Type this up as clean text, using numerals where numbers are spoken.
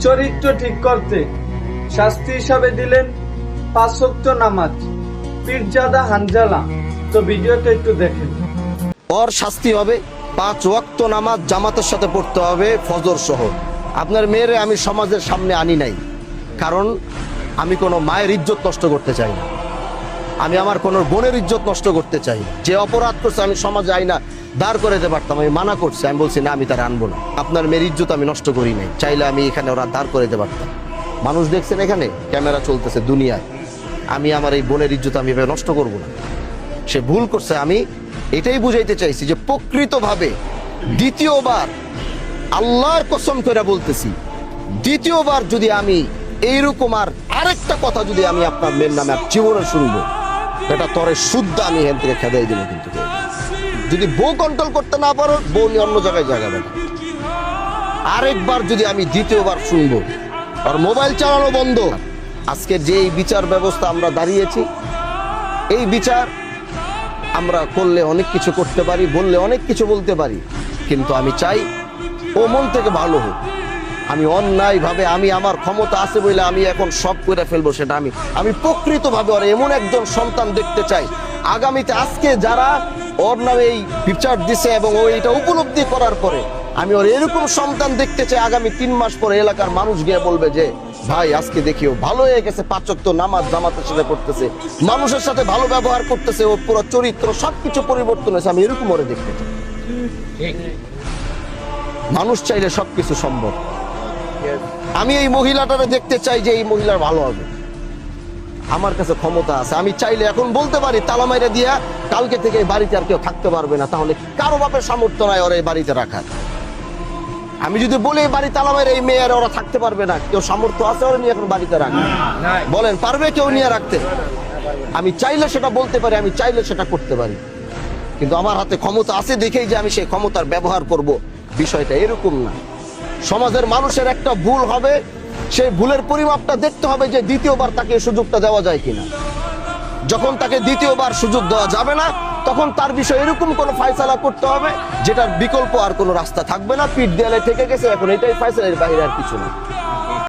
চরিত্র ঠিক করতে শাস্তি হিসাবে দিলেন 5 ওয়াক্ত নামাজ পীরজাদা হানজালা। তো ভিডিওটা একটু দেখেন। ওর শাস্তি হবে 5 ওয়াক্ত নামাজ জামাতের সাথে পড়তে হবে, ফজর সহ। আপনার মেয়েরে আমি সমাজের সামনে আনি নাই, কারণ আমি কোনো মায়ের ইজ্জত নষ্ট করতে চাই না, আমি আমার কোনো বোনের ইজ্জত নষ্ট করতে চাই না। যে অপরাধ করছে আমি সমাজে আইনা দাঁড় করে দিতে পারতাম, আমি মানা করছি, আমি বলছি না, আমি তার আনবো না। আপনার মেয়ের ইজ্জত আমি নষ্ট করি নাই, চাইলে আমি এখানে ওরা দাঁড় করে দিতে পারতাম। মানুষ দেখছেন এখানে ক্যামেরা চলতেছে দুনিয়ায়, আমি আমার এই বোনের ইজ্জত আমি এভাবে নষ্ট করব না। সে ভুল করছে, আমি এটাই বুঝাইতে চাইছি যে প্রকৃতভাবে দ্বিতীয়বার আল্লাহর কসম করে বলতেছি, দ্বিতীয়বার যদি আমি এইরকম আরেকটা কথা যদি আমি আপনার মেয়ের নামে জীবনে শুনবো, এটা তরে শুদ্ধ আমি এখান থেকে খেদাই দেবো। কিন্তু যদি বউ কন্ট্রোল করতে না পারো, বউ নিয়ে অন্য জায়গায় জায়গাবে না। আরেকবার যদি আমি দ্বিতীয়বার শুনবো, আর মোবাইল চালানো বন্ধ। আজকে যে এই বিচার ব্যবস্থা আমরা দাঁড়িয়েছি, এই বিচার আমরা করলে অনেক কিছু করতে পারি, বললে অনেক কিছু বলতে পারি, কিন্তু আমি চাই ও মন থেকে ভালো হোক। আমি অন্যায়ভাবে আমি আমার ক্ষমতা আছে বলে আমি এখন সব করে ফেলবো, সেটা আমি প্রকৃতভাবে ওর এমন একজন সন্তান দেখতে চাই আগামীতে। আজকে যারা ওর নামে এই বিচার দিছে এবং ও এটা উপলব্ধি করার পরে, আমি ওর এরকম সন্তান দেখতে চাই আগামী 3 মাস পরে এলাকার মানুষ গিয়ে বলবে যে ভাই আজকে দেখিও ভালো হয়ে গেছে, 5 ওয়াক্ত নামাজ জামাতের সাথে পড়তেছে, মানুষের সাথে ভালো ব্যবহার করতেছে, ওর পুরো চরিত্র সবকিছু পরিবর্তন হয়েছে। আমি এরকম ওরে দেখতে চাই। মানুষ চাইলে সবকিছু সম্ভব। আমি এই মহিলাটারে দেখতে চাই যে এই মহিলার ভালো হবে। আমার কাছে ক্ষমতা আছে, আমি চাইলে এখন বলতে পারি তালা মাইরা দিয়া কালকে থেকে এই বাড়িতে আর কেউ থাকতে পারবে না। তাহলে কারো বাপের সামর্থ্য নাই ওরা এই বাড়িতে রাখার। আমি যদি বলি এই বাড়ি তালা মাইরা এই মেয়ে আর ওরা থাকতে পারবে না, কেউ সামর্থ্য আছে ওরা নিয়ে এখন বাড়িতে রাখবে? বলেন পারবে কেউ নিয়ে রাখতে? আমি চাইলে সেটা বলতে পারি, আমি চাইলে সেটা করতে পারি, কিন্তু আমার হাতে ক্ষমতা আছে দেখেই যে আমি সেই ক্ষমতার ব্যবহার করব, বিষয়টা এরকম না। সমাজের মানুষের একটা ভুল হবে, সেই ভুলের পরিমাপটা দেখতে হবে যে দ্বিতীয়বার তাকে সুযোগটা দেওয়া যায় কিনা। যখন তাকে দ্বিতীয়বার সুযোগ দেওয়া যাবে না, তখন তার বিষয়ে এরকম কোনো ফায়সালা করতে হবে যেটার বিকল্প আর কোনো রাস্তা থাকবে না। পিঠ দেয়ালে থেকে গেছে, এখন এটাই ফায়সালার বাইরে আর কিছু না।